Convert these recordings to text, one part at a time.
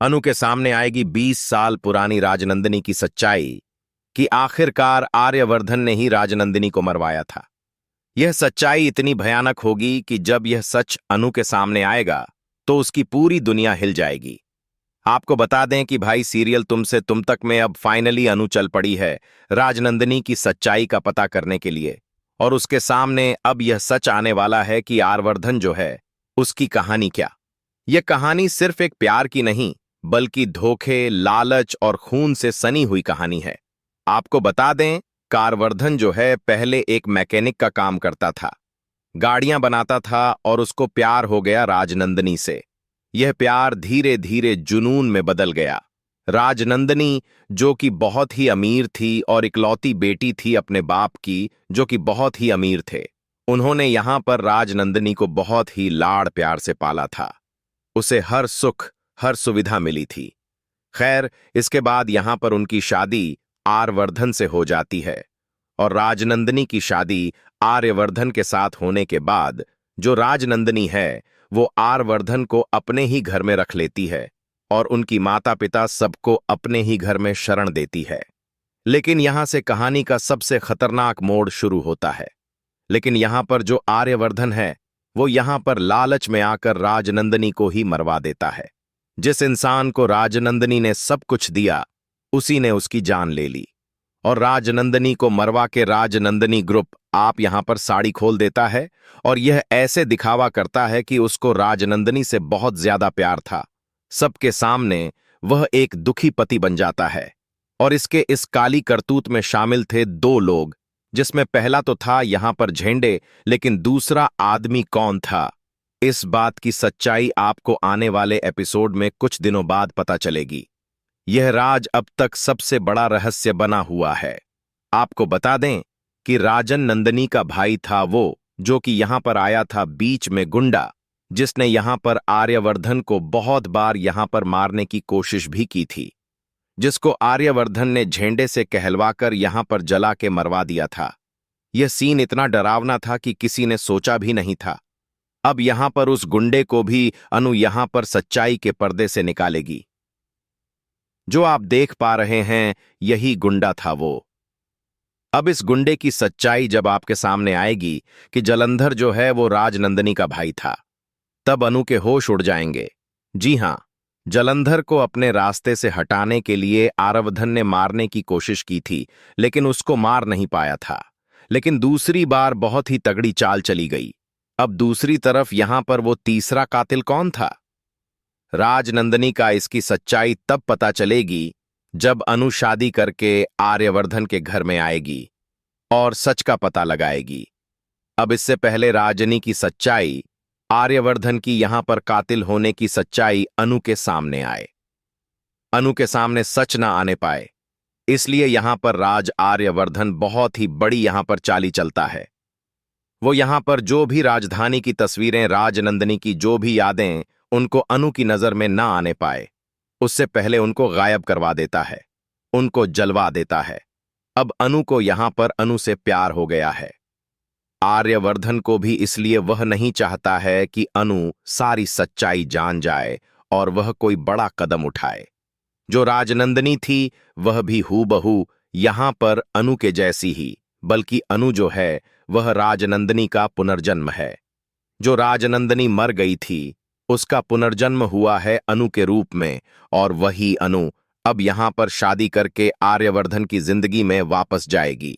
अनु के सामने आएगी 20 साल पुरानी राजनंदिनी की सच्चाई कि आखिरकार आर्यवर्धन ने ही राजनंदिनी को मरवाया था। यह सच्चाई इतनी भयानक होगी कि जब यह सच अनु के सामने आएगा तो उसकी पूरी दुनिया हिल जाएगी। आपको बता दें कि भाई सीरियल तुमसे तुम तक में अब फाइनली अनु चल पड़ी है राजनंदिनी की सच्चाई का पता करने के लिए, और उसके सामने अब यह सच आने वाला है कि आर्यवर्धन जो है उसकी कहानी क्या। यह कहानी सिर्फ एक प्यार की नहीं बल्कि धोखे, लालच और खून से सनी हुई कहानी है। आपको बता दें, आर्यवर्धन जो है पहले एक मैकेनिक का काम करता था, गाड़ियां बनाता था और उसको प्यार हो गया राजनंदिनी से। यह प्यार धीरे धीरे जुनून में बदल गया। राजनंदिनी जो कि बहुत ही अमीर थी और इकलौती बेटी थी अपने बाप की जो कि बहुत ही अमीर थे, उन्होंने यहां पर राजनंदिनी को बहुत ही लाड़ प्यार से पाला था। उसे हर सुख हर सुविधा मिली थी। खैर, इसके बाद यहां पर उनकी शादी आर्यवर्धन से हो जाती है, और राजनंदिनी की शादी आर्यवर्धन के साथ होने के बाद जो राजनंदिनी है वो आर्यवर्धन को अपने ही घर में रख लेती है और उनकी माता पिता सबको अपने ही घर में शरण देती है। लेकिन यहां से कहानी का सबसे खतरनाक मोड़ शुरू होता है। लेकिन यहां पर जो आर्यवर्धन है वो यहां पर लालच में आकर राजनंदिनी को ही मरवा देता है। जिस इंसान को राजनंदिनी ने सब कुछ दिया उसी ने उसकी जान ले ली, और राजनंदिनी को मरवा के राजनंदिनी ग्रुप आप यहां पर साड़ी खोल देता है और यह ऐसे दिखावा करता है कि उसको राजनंदिनी से बहुत ज्यादा प्यार था। सबके सामने वह एक दुखी पति बन जाता है। और इसके इस काली करतूत में शामिल थे दो लोग, जिसमें पहला तो था यहां पर झेंडे, लेकिन दूसरा आदमी कौन था इस बात की सच्चाई आपको आने वाले एपिसोड में कुछ दिनों बाद पता चलेगी। यह राज अब तक सबसे बड़ा रहस्य बना हुआ है। आपको बता दें कि राजन नंदिनी का भाई था वो जो कि यहां पर आया था बीच में गुंडा, जिसने यहां पर आर्यवर्धन को बहुत बार यहां पर मारने की कोशिश भी की थी, जिसको आर्यवर्धन ने झेंडे से कहलवाकर यहां पर जला के मरवा दिया था। यह सीन इतना डरावना था कि किसी ने सोचा भी नहीं था। अब यहां पर उस गुंडे को भी अनु यहां पर सच्चाई के पर्दे से निकालेगी। जो आप देख पा रहे हैं यही गुंडा था वो। अब इस गुंडे की सच्चाई जब आपके सामने आएगी कि जलंधर जो है वो राजनंदिनी का भाई था, तब अनु के होश उड़ जाएंगे। जी हां, जलंधर को अपने रास्ते से हटाने के लिए आर्यवर्धन ने मारने की कोशिश की थी, लेकिन उसको मार नहीं पाया था। लेकिन दूसरी बार बहुत ही तगड़ी चाल चली गई। अब दूसरी तरफ यहां पर वो तीसरा कातिल कौन था? राजनंदिनी का इसकी सच्चाई तब पता चलेगी जब अनु शादी करके आर्यवर्धन के घर में आएगी और सच का पता लगाएगी। अब इससे पहले राजनी की सच्चाई, आर्यवर्धन की यहां पर कातिल होने की सच्चाई अनु के सामने आए, अनु के सामने सच ना आने पाए, इसलिए यहां पर राज आर्यवर्धन बहुत ही बड़ी यहां पर चाली चलता है। वो यहां पर जो भी राजधानी की तस्वीरें, राजनंदिनी की जो भी यादें उनको अनु की नजर में ना आने पाए, उससे पहले उनको गायब करवा देता है, उनको जलवा देता है। अब अनु को यहां पर अनु से प्यार हो गया है। आर्यवर्धन को भी इसलिए वह नहीं चाहता है कि अनु सारी सच्चाई जान जाए और वह कोई बड़ा कदम उठाए। जो राजनंदिनी थी वह भी हूबहू यहां पर अनु के जैसी ही, बल्कि अनु जो है वह राजनंदिनी का पुनर्जन्म है। जो राजनंदिनी मर गई थी उसका पुनर्जन्म हुआ है अनु के रूप में, और वही अनु अब यहां पर शादी करके आर्यवर्धन की जिंदगी में वापस जाएगी।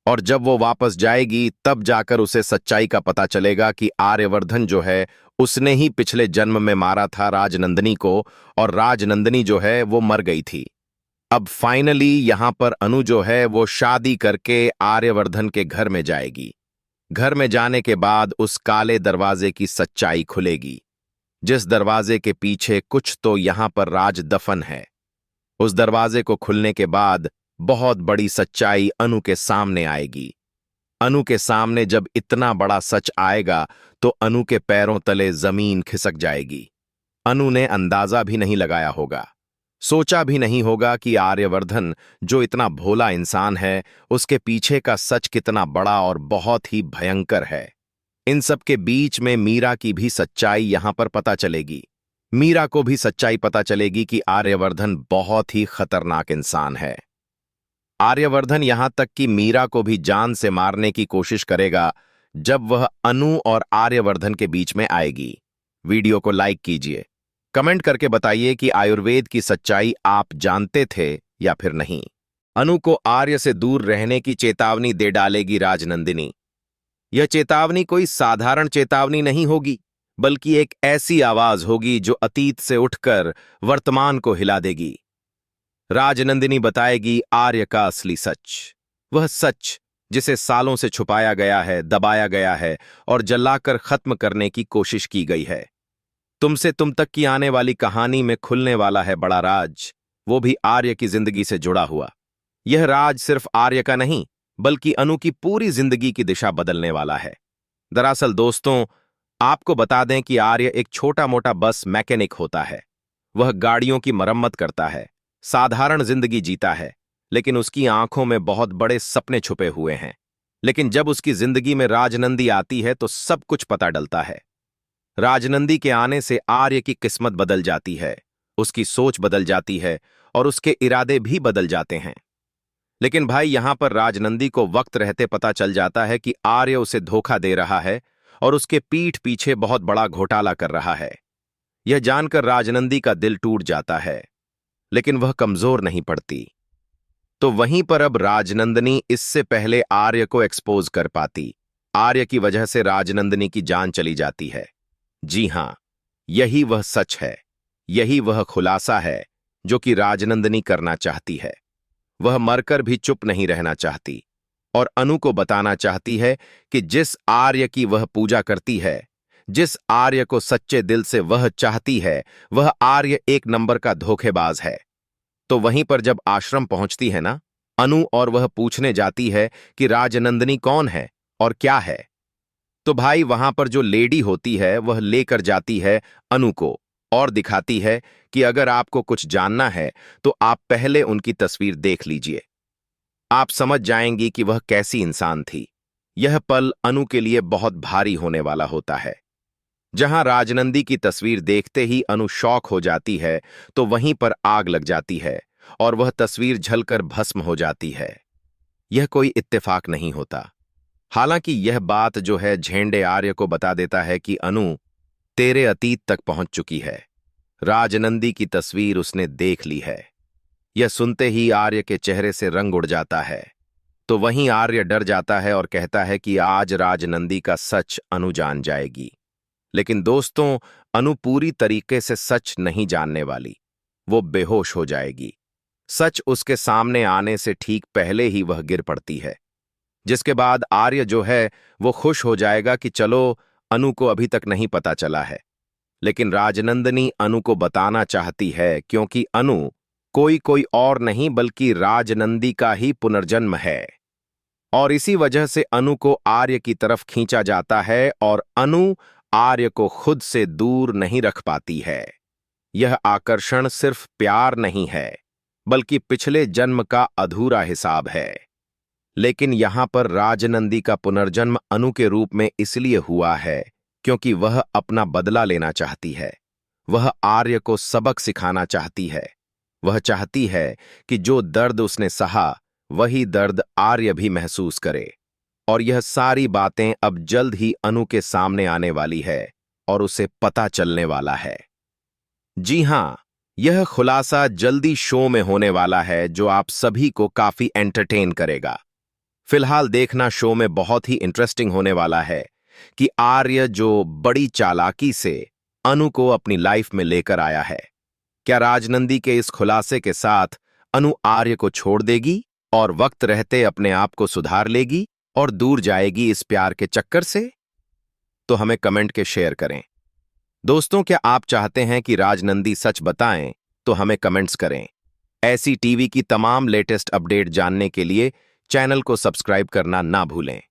और जब वो वापस जाएगी तब जाकर उसे सच्चाई का पता चलेगा कि आर्यवर्धन जो है उसने ही पिछले जन्म में मारा था राजनंदिनी को, और राजनंदिनी जो है वो मर गई थी। अब फाइनली यहां पर अनु जो है वो शादी करके आर्यवर्धन के घर में जाएगी। घर में जाने के बाद उस काले दरवाजे की सच्चाई खुलेगी, जिस दरवाजे के पीछे कुछ तो यहां पर राज दफन है। उस दरवाजे को खुलने के बाद बहुत बड़ी सच्चाई अनु के सामने आएगी। अनु के सामने जब इतना बड़ा सच आएगा तो अनु के पैरों तले जमीन खिसक जाएगी। अनु ने अंदाजा भी नहीं लगाया होगा, सोचा भी नहीं होगा कि आर्यवर्धन जो इतना भोला इंसान है उसके पीछे का सच कितना बड़ा और बहुत ही भयंकर है। इन सब के बीच में मीरा की भी सच्चाई यहां पर पता चलेगी। मीरा को भी सच्चाई पता चलेगी कि आर्यवर्धन बहुत ही खतरनाक इंसान है। आर्यवर्धन यहां तक कि मीरा को भी जान से मारने की कोशिश करेगा जब वह अनु और आर्यवर्धन के बीच में आएगी। वीडियो को लाइक कीजिए, कमेंट करके बताइए कि आयुर्वेद की सच्चाई आप जानते थे या फिर नहीं। अनु को आर्य से दूर रहने की चेतावनी दे डालेगी राजनंदिनी। यह चेतावनी कोई साधारण चेतावनी नहीं होगी, बल्कि एक ऐसी आवाज होगी जो अतीत से उठकर वर्तमान को हिला देगी। राजनंदिनी बताएगी आर्य का असली सच, वह सच जिसे सालों से छुपाया गया है, दबाया गया है और जलाकर खत्म करने की कोशिश की गई है। तुमसे तुम तक की आने वाली कहानी में खुलने वाला है बड़ा राज, वो भी आर्य की जिंदगी से जुड़ा हुआ। यह राज सिर्फ आर्य का नहीं, बल्कि अनु की पूरी जिंदगी की दिशा बदलने वाला है। दरअसल दोस्तों, आपको बता दें कि आर्य एक छोटा मोटा बस मैकेनिक होता है। वह गाड़ियों की मरम्मत करता है, साधारण जिंदगी जीता है, लेकिन उसकी आंखों में बहुत बड़े सपने छुपे हुए हैं। लेकिन जब उसकी जिंदगी में राजनंदी आती है तो सब कुछ पता डलता है। राजनंदी के आने से आर्य की किस्मत बदल जाती है, उसकी सोच बदल जाती है और उसके इरादे भी बदल जाते हैं। लेकिन भाई, यहां पर राजनंदी को वक्त रहते पता चल जाता है कि आर्य उसे धोखा दे रहा है और उसके पीठ पीछे बहुत बड़ा घोटाला कर रहा है। यह जानकर राजनंदी का दिल टूट जाता है, लेकिन वह कमजोर नहीं पड़ती। तो वहीं पर अब राजनंदिनी इससे पहले आर्य को एक्सपोज कर पाती। आर्य की वजह से राजनंदिनी की जान चली जाती है। जी हां, यही वह सच है, यही वह खुलासा है जो कि राजनंदिनी करना चाहती है। वह मरकर भी चुप नहीं रहना चाहती और अनु को बताना चाहती है कि जिस आर्य की वह पूजा करती है, जिस आर्य को सच्चे दिल से वह चाहती है, वह आर्य एक नंबर का धोखेबाज है। तो वहीं पर जब आश्रम पहुंचती है ना अनु, और वह पूछने जाती है कि राजनंदिनी कौन है और क्या है, तो भाई वहां पर जो लेडी होती है वह लेकर जाती है अनु को और दिखाती है कि अगर आपको कुछ जानना है तो आप पहले उनकी तस्वीर देख लीजिए, आप समझ जाएंगी कि वह कैसी इंसान थी। यह पल अनु के लिए बहुत भारी होने वाला होता है। जहां राजनंदी की तस्वीर देखते ही अनु शॉक हो जाती है, तो वहीं पर आग लग जाती है और वह तस्वीर जलकर भस्म हो जाती है। यह कोई इत्तेफाक नहीं होता। हालांकि यह बात जो है झेंडे आर्य को बता देता है कि अनु तेरे अतीत तक पहुंच चुकी है, राजनंदी की तस्वीर उसने देख ली है। यह सुनते ही आर्य के चेहरे से रंग उड़ जाता है। तो वहीं आर्य डर जाता है और कहता है कि आज राजनंदी का सच अनु जान जाएगी। लेकिन दोस्तों, अनु पूरी तरीके से सच नहीं जानने वाली, वो बेहोश हो जाएगी। सच उसके सामने आने से ठीक पहले ही वह गिर पड़ती है, जिसके बाद आर्य जो है वो खुश हो जाएगा कि चलो, अनु को अभी तक नहीं पता चला है। लेकिन राजनंदिनी अनु को बताना चाहती है, क्योंकि अनु कोई और नहीं बल्कि राजनंदी का ही पुनर्जन्म है। और इसी वजह से अनु को आर्य की तरफ खींचा जाता है और अनु आर्य को खुद से दूर नहीं रख पाती है। यह आकर्षण सिर्फ प्यार नहीं है, बल्कि पिछले जन्म का अधूरा हिसाब है। लेकिन यहां पर राजनंदी का पुनर्जन्म अनु के रूप में इसलिए हुआ है क्योंकि वह अपना बदला लेना चाहती है। वह आर्य को सबक सिखाना चाहती है। वह चाहती है कि जो दर्द उसने सहा, वही दर्द आर्य भी महसूस करे। और यह सारी बातें अब जल्द ही अनु के सामने आने वाली है और उसे पता चलने वाला है। जी हां, यह खुलासा जल्दी शो में होने वाला है, जो आप सभी को काफी एंटरटेन करेगा। फिलहाल देखना शो में बहुत ही इंटरेस्टिंग होने वाला है कि आर्य जो बड़ी चालाकी से अनु को अपनी लाइफ में लेकर आया है। क्या राजनंदी के इस खुलासे के साथ अनु आर्य को छोड़ देगी और वक्त रहते अपने आप को सुधार लेगी और दूर जाएगी इस प्यार के चक्कर से? तो हमें कमेंट के शेयर करें। दोस्तों, क्या आप चाहते हैं कि राजनंदी सच बताएं? तो हमें कमेंट्स करें। ऐसी टीवी की तमाम लेटेस्ट अपडेट जानने के लिए चैनल को सब्सक्राइब करना ना भूलें।